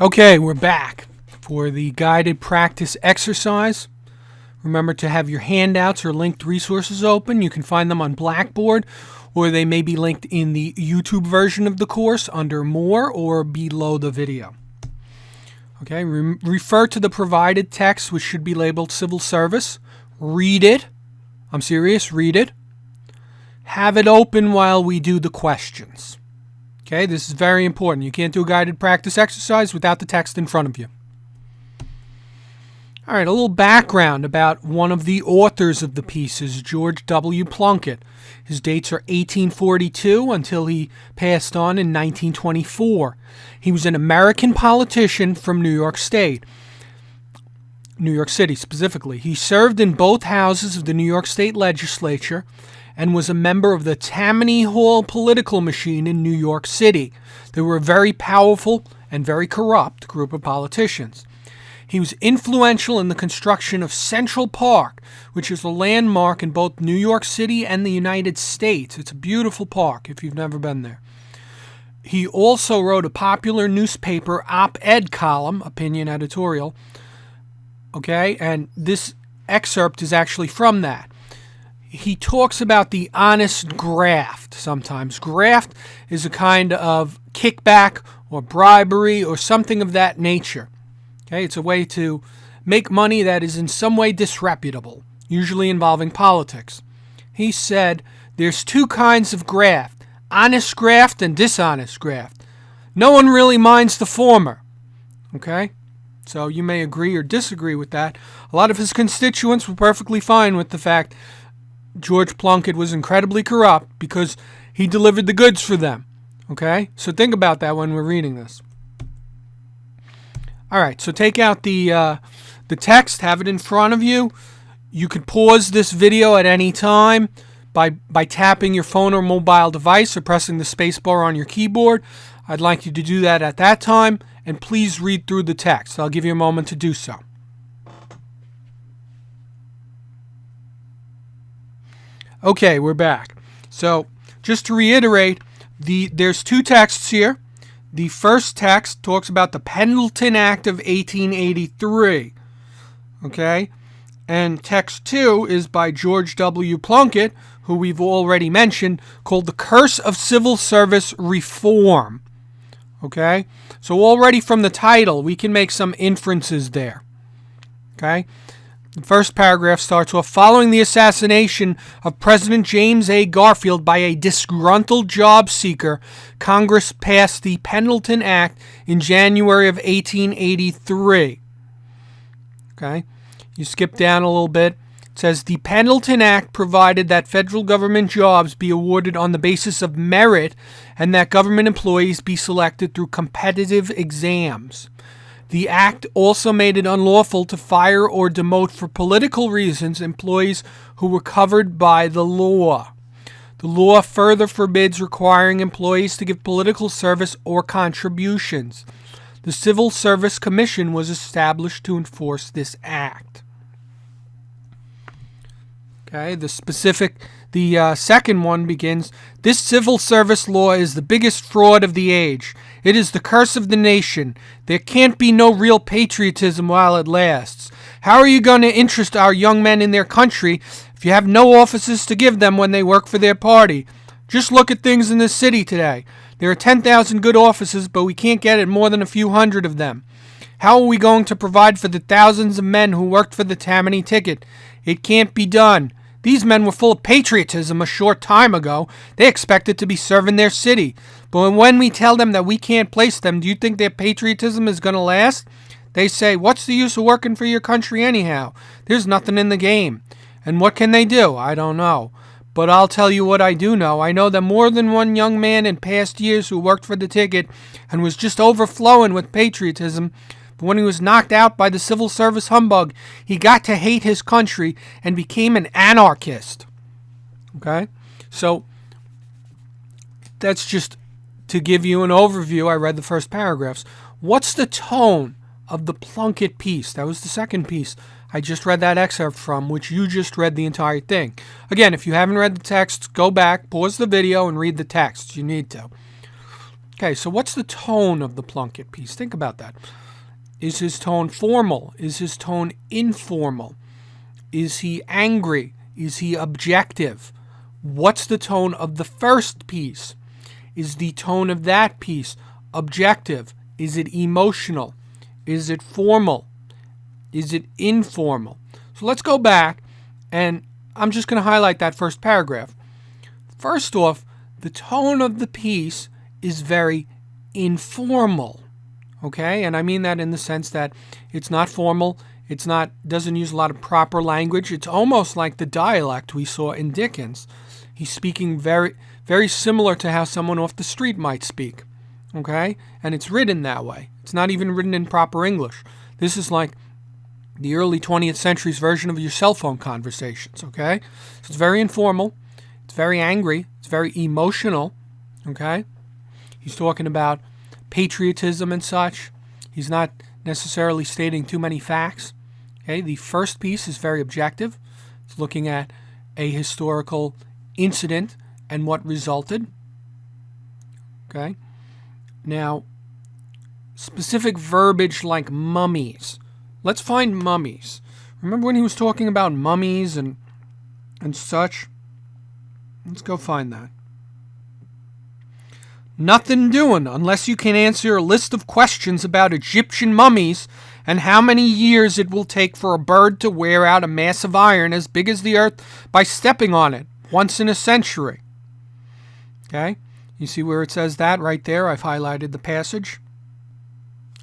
Okay, we're back for the guided practice exercise. Remember to have your handouts or linked resources open. You can find them on Blackboard, or they may be linked in the YouTube version of the course under More or below the video. Okay, refer to the provided text, which should be labeled Civil Service. Read it. I'm serious, read it. Have it open while we do the questions. Okay, this is very important. You can't do a guided practice exercise without the text in front of you. All right, a little background about one of the authors of the pieces, George W. Plunkett. His dates are 1842 until he passed on in 1924. He was an American politician from New York State, New York City specifically. He served in both houses of the New York State Legislature and was a member of the Tammany Hall political machine in New York City. They were a very powerful and very corrupt group of politicians. He was influential in the construction of Central Park, which is a landmark in both New York City and the United States. It's a beautiful park if you've never been there. He also wrote a popular newspaper op-ed column, opinion editorial, okay, and this excerpt is actually from that. He talks about the honest graft sometimes. Graft is a kind of kickback or bribery or something of that nature. Okay, it's a way to make money that is in some way disreputable, usually involving politics. He said there's two kinds of graft, honest graft and dishonest graft. No one really minds the former. Okay? So you may agree or disagree with that. A lot of his constituents were perfectly fine with the fact George Plunkett was incredibly corrupt because he delivered the goods for them. Okay? So think about that when we're reading this. All right, so take out the text, have it in front of you. You could pause this video at any time by tapping your phone or mobile device or pressing the space bar on your keyboard. I'd like you to do that at that time, and please read through the text. I'll give you a moment to do so. Okay, we're back. So, just to reiterate, there's two texts here. The first text talks about the Pendleton Act of 1883. Okay? And text 2 is by George W. Plunkett, who we've already mentioned, called The Curse of Civil Service Reform. Okay? So already from the title, we can make some inferences there. Okay? The first paragraph starts off, following the assassination of President James A. Garfield by a disgruntled job seeker, Congress passed the Pendleton Act in January of 1883. Okay, you skip down a little bit. It says, the Pendleton Act provided that federal government jobs be awarded on the basis of merit and that government employees be selected through competitive exams. The act also made it unlawful to fire or demote for political reasons employees who were covered by the law. The law further forbids requiring employees to give political service or contributions. The Civil Service Commission was established to enforce this act. Okay, the second one begins, this civil service law is the biggest fraud of the age. It is the curse of the nation. There can't be no real patriotism while it lasts. How are you going to interest our young men in their country if you have no offices to give them when they work for their party? Just look at things in this city today. There are 10,000 good offices, but we can't get at more than a few hundred of them. How are we going to provide for the thousands of men who worked for the Tammany ticket? It can't be done. These men were full of patriotism a short time ago. They expected to be serving their city. But when we tell them that we can't place them, do you think their patriotism is going to last? They say, what's the use of working for your country anyhow? There's nothing in the game. And what can they do? I don't know. But I'll tell you what I do know. I know that more than one young man in past years who worked for the ticket and was just overflowing with patriotism, but when he was knocked out by the civil service humbug, he got to hate his country and became an anarchist. Okay? So, that's just to give you an overview. I read the first paragraphs. What's the tone of the Plunkett piece? That was the second piece I just read that excerpt from, which you just read the entire thing. Again, if you haven't read the text, go back, pause the video, and read the text. You need to. Okay, so what's the tone of the Plunkett piece? Think about that. Is his tone formal? Is his tone informal? Is he angry? Is he objective? What's the tone of the first piece? Is the tone of that piece objective? Is it emotional? Is it formal? Is it informal? So let's go back, and I'm just going to highlight that first paragraph. First off, the tone of the piece is very informal. Okay, and I mean that in the sense that it's not formal, doesn't use a lot of proper language. It's almost like the dialect we saw in Dickens. He's speaking very, very similar to how someone off the street might speak. Okay, and it's written that way. It's not even written in proper English. This is like the early 20th century's version of your cell phone conversations. Okay, so it's very informal. It's very angry. It's very emotional. Okay, he's talking about patriotism and such. He's not necessarily stating too many facts. Okay, the first piece is very objective. It's looking at a historical incident and what resulted. Okay, now specific verbiage like mummies. Let's find mummies. Remember when he was talking about mummies and such? Let's go find that. Nothing doing unless you can answer a list of questions about Egyptian mummies and how many years it will take for a bird to wear out a mass of iron as big as the earth by stepping on it once in a century. Okay, you see where it says that right there? I've highlighted the passage.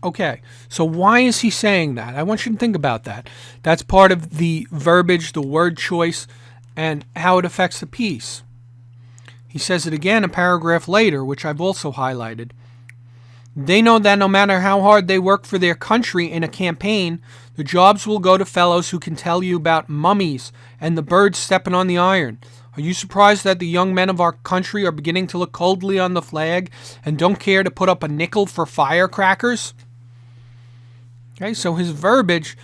Okay, so why is he saying that? I want you to think about that. That's part of the verbiage, the word choice, and how it affects the piece. He says it again a paragraph later, which I've also highlighted. They know that no matter how hard they work for their country in a campaign, the jobs will go to fellows who can tell you about mummies and the birds stepping on the iron. Are you surprised that the young men of our country are beginning to look coldly on the flag and don't care to put up a nickel for firecrackers? Okay, so his verbiage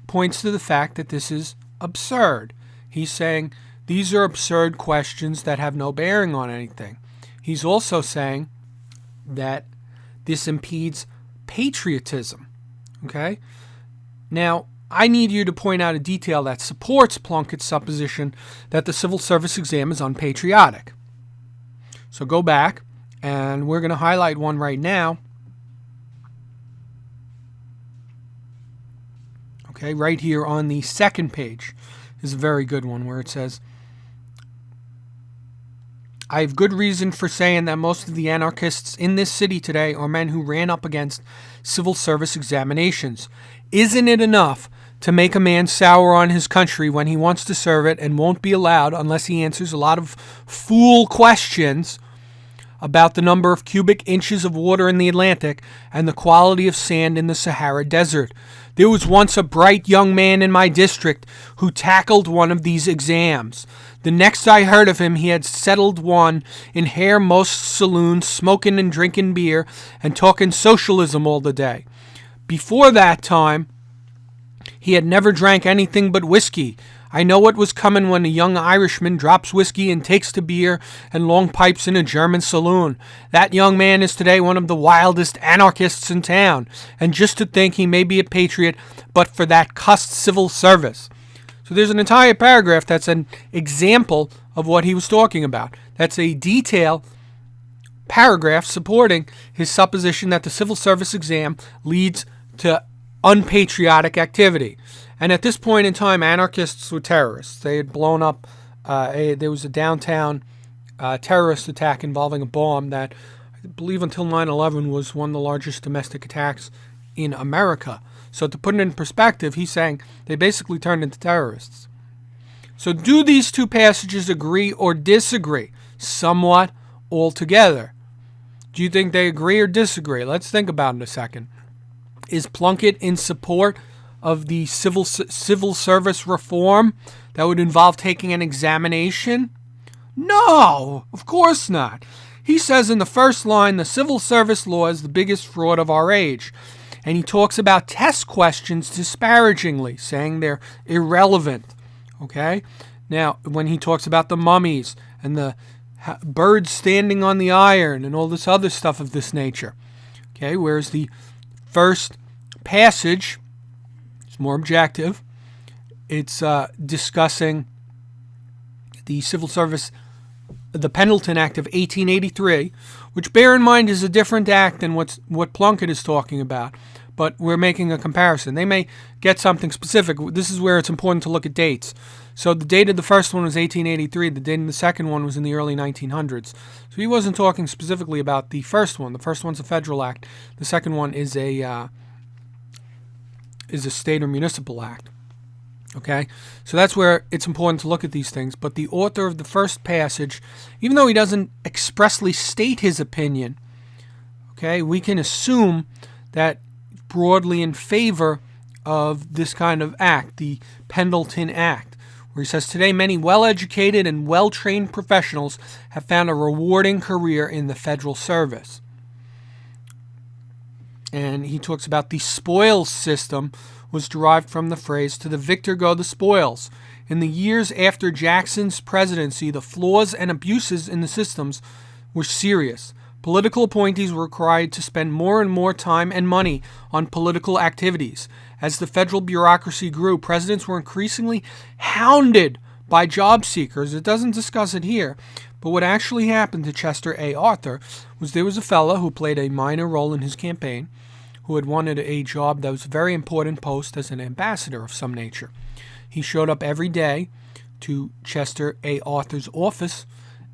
points to the fact that this is absurd. He's saying these are absurd questions that have no bearing on anything. He's also saying that this impedes patriotism. Okay? Now, I need you to point out a detail that supports Plunkett's supposition that the civil service exam is unpatriotic. So go back, and we're going to highlight one right now. Okay, right here on the second page is a very good one where it says, I have good reason for saying that most of the anarchists in this city today are men who ran up against civil service examinations. Isn't it enough to make a man sour on his country when he wants to serve it and won't be allowed unless he answers a lot of fool questions about the number of cubic inches of water in the Atlantic and the quality of sand in the Sahara Desert? There was once a bright young man in my district who tackled one of these exams. The next I heard of him, he had settled one in Herr Most's saloon, smoking and drinking beer and talking socialism all the day. Before that time, he had never drank anything but whiskey. I know what was coming when a young Irishman drops whiskey and takes to beer and long pipes in a German saloon. That young man is today one of the wildest anarchists in town, and just to think he may be a patriot, but for that cussed civil service. So there's an entire paragraph that's an example of what he was talking about. That's a detailed paragraph supporting his supposition that the civil service exam leads to unpatriotic activity. And at this point in time, anarchists were terrorists. They had blown up, there was a downtown terrorist attack involving a bomb that I believe until 9/11 was one of the largest domestic attacks in America. So to put it in perspective, he's saying they basically turned into terrorists. So do these two passages agree or disagree? Somewhat, altogether. Do you think they agree or disagree? Let's think about it a second. Is Plunkett in support of the civil service reform that would involve taking an examination? No, of course not. He says in the first line, the civil service law is the biggest fraud of our age. And he talks about test questions disparagingly, saying they're irrelevant. Okay? Now, when he talks about the mummies and the birds standing on the iron and all this other stuff of this nature. Okay, whereas the first passage is more objective. It's discussing the Civil Service, the Pendleton Act of 1883, which, bear in mind, is a different act than what Plunkett is talking about. But we're making a comparison. They may get something specific. This is where it's important to look at dates. So the date of the first one was 1883. The date of the second one was in the early 1900s. So he wasn't talking specifically about the first one. The first one's a federal act. The second one is a state or municipal act. Okay, so that's where it's important to look at these things. But the author of the first passage, even though he doesn't expressly state his opinion, okay, we can assume that broadly in favor of this kind of act, the Pendleton Act, where he says, today many well-educated and well-trained professionals have found a rewarding career in the federal service. And he talks about the spoils system was derived from the phrase, to the victor go the spoils. In the years after Jackson's presidency, the flaws and abuses in the systems were serious. Political appointees were required to spend more and more time and money on political activities. As the federal bureaucracy grew, presidents were increasingly hounded by job seekers. It doesn't discuss it here, but what actually happened to Chester A. Arthur was there was a fellow who played a minor role in his campaign who had wanted a job that was a very important post as an ambassador of some nature. He showed up every day to Chester A. Arthur's office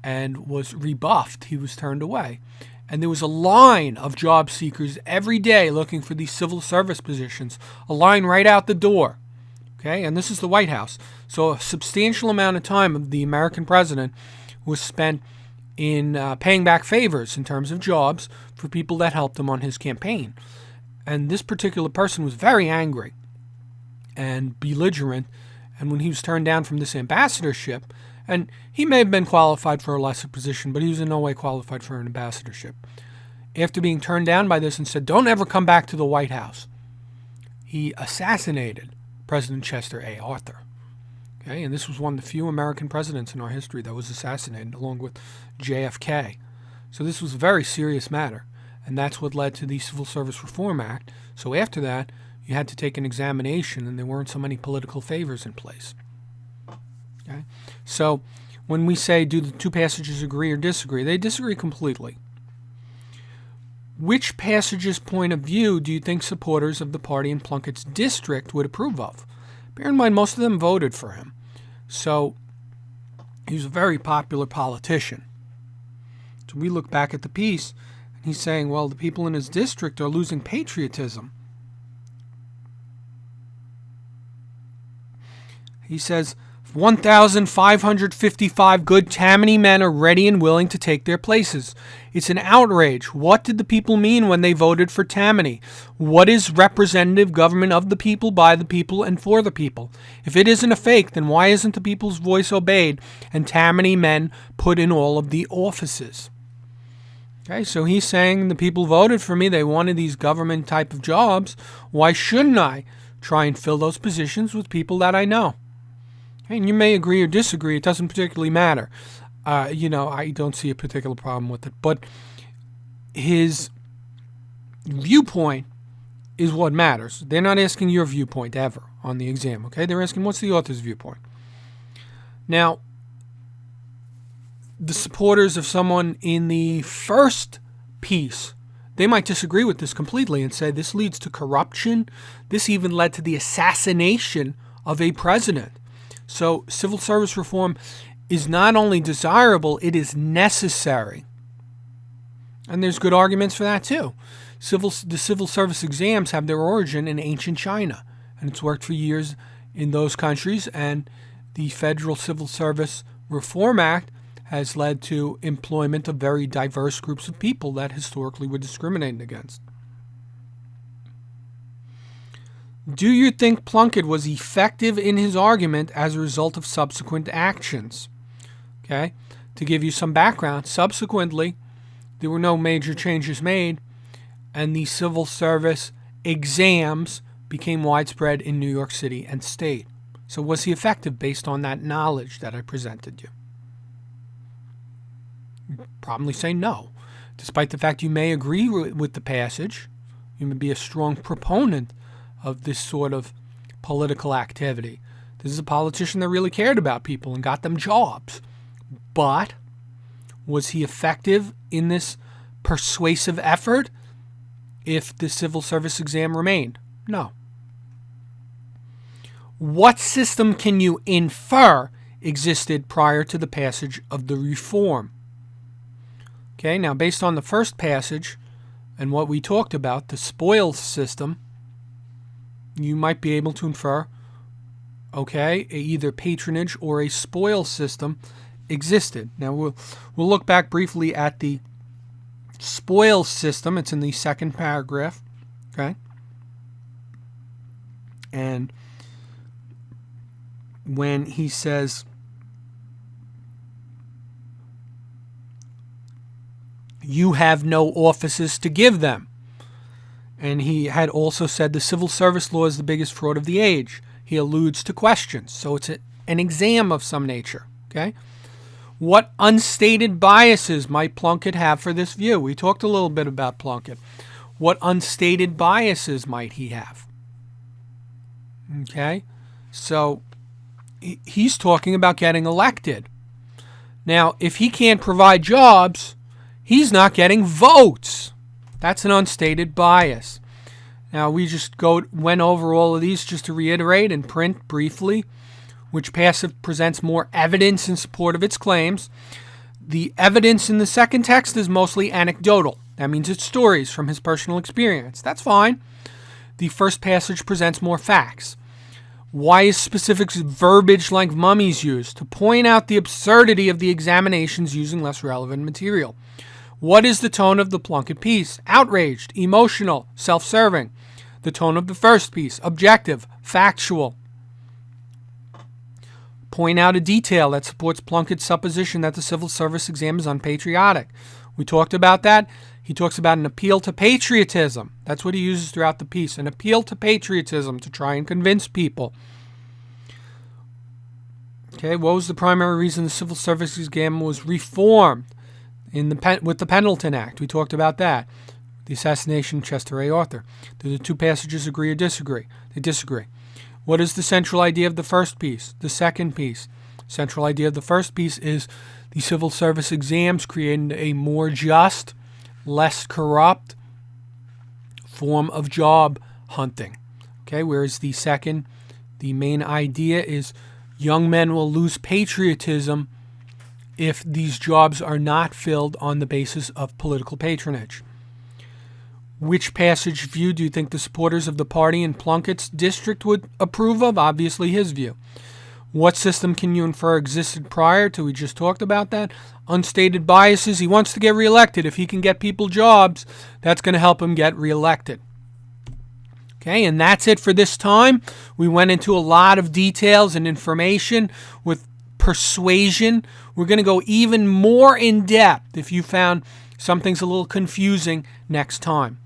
and was rebuffed. He was turned away. And there was a line of job seekers every day looking for these civil service positions, a line right out the door. Okay, and this is the White House. So a substantial amount of time of the American president was spent in paying back favors in terms of jobs for people that helped him on his campaign. And this particular person was very angry and belligerent. And when he was turned down from this ambassadorship, and he may have been qualified for a lesser position, but he was in no way qualified for an ambassadorship. After being turned down by this and said, don't ever come back to the White House, he assassinated President Chester A. Arthur. Okay, and this was one of the few American presidents in our history that was assassinated, along with JFK. So this was a very serious matter. And that's what led to the Civil Service Reform Act. So after that, you had to take an examination, and there weren't so many political favors in place. Okay? So when we say, do the two passages agree or disagree, they disagree completely. Which passage's point of view do you think supporters of the party in Plunkett's district would approve of? Bear in mind, most of them voted for him. So he was a very popular politician. So we look back at the piece, he's saying, well, the people in his district are losing patriotism. He says, 1,555 good Tammany men are ready and willing to take their places. It's an outrage. What did the people mean when they voted for Tammany? What is representative government of the people, by the people, and for the people? If it isn't a fake, then why isn't the people's voice obeyed and Tammany men put in all of the offices? Okay, so he's saying the people voted for me. They wanted these government type of jobs. Why shouldn't I try and fill those positions with people that I know? Okay, and you may agree or disagree. It doesn't particularly matter. I don't see a particular problem with it. But his viewpoint is what matters. They're not asking your viewpoint ever on the exam. Okay, they're asking what's the author's viewpoint. Now, the supporters of someone in the first piece, they might disagree with this completely and say this leads to corruption. This even led to the assassination of a president. So civil service reform is not only desirable, it is necessary. And there's good arguments for that too. The civil service exams have their origin in ancient China, and it's worked for years in those countries, and the Federal Civil Service Reform Act has led to employment of very diverse groups of people that historically were discriminated against. Do you think Plunkett was effective in his argument as a result of subsequent actions? Okay, to give you some background, subsequently, there were no major changes made, and the civil service exams became widespread in New York City and state. So was he effective based on that knowledge that I presented you? Probably say no. Despite the fact you may agree with the passage, you may be a strong proponent of this sort of political activity. This is a politician that really cared about people and got them jobs. But was he effective in this persuasive effort if the civil service exam remained? No. What system can you infer existed prior to the passage of the reform? Okay, now based on the first passage and what we talked about, the spoils system, you might be able to infer, okay, either patronage or a spoils system existed. Now we'll look back briefly at the spoils system. It's in the second paragraph, okay? And when he says, you have no offices to give them. And he had also said the civil service law is the biggest fraud of the age. He alludes to questions. So it's an exam of some nature, okay? What unstated biases might Plunkett have for this view? We talked a little bit about Plunkett. What unstated biases might he have? Okay? So he's talking about getting elected. Now, if he can't provide jobs, he's not getting votes. That's an unstated bias. Now, we just went over all of these just to reiterate and print briefly. Which passage presents more evidence in support of its claims? The evidence in the second text is mostly anecdotal. That means it's stories from his personal experience. That's fine. The first passage presents more facts. Why is specific verbiage like mummies used? To point out the absurdity of the examinations using less relevant material. What is the tone of the Plunkett piece? Outraged, emotional, self-serving. The tone of the first piece, objective, factual. Point out a detail that supports Plunkett's supposition that the civil service exam is unpatriotic. We talked about that. He talks about an appeal to patriotism. That's what he uses throughout the piece. An appeal to patriotism to try and convince people. Okay, what was the primary reason the civil service exam was reformed with the Pendleton Act? We talked about that. The assassination of Chester A. Arthur. Do the two passages agree or disagree? They disagree. What is the central idea of the first piece? The second piece. Central idea of the first piece is the civil service exams creating a more just, less corrupt form of job hunting. Okay, whereas the second, the main idea is young men will lose patriotism if these jobs are not filled on the basis of political patronage. Which passage view do you think the supporters of the party in Plunkett's district would approve of? Obviously his view. What system can you infer existed prior to? We just talked about that. Unstated biases. He wants to get reelected. If he can get people jobs, that's going to help him get reelected. Okay, and that's it for this time. We went into a lot of details and information with persuasion. We're going to go even more in depth if you found something's a little confusing next time.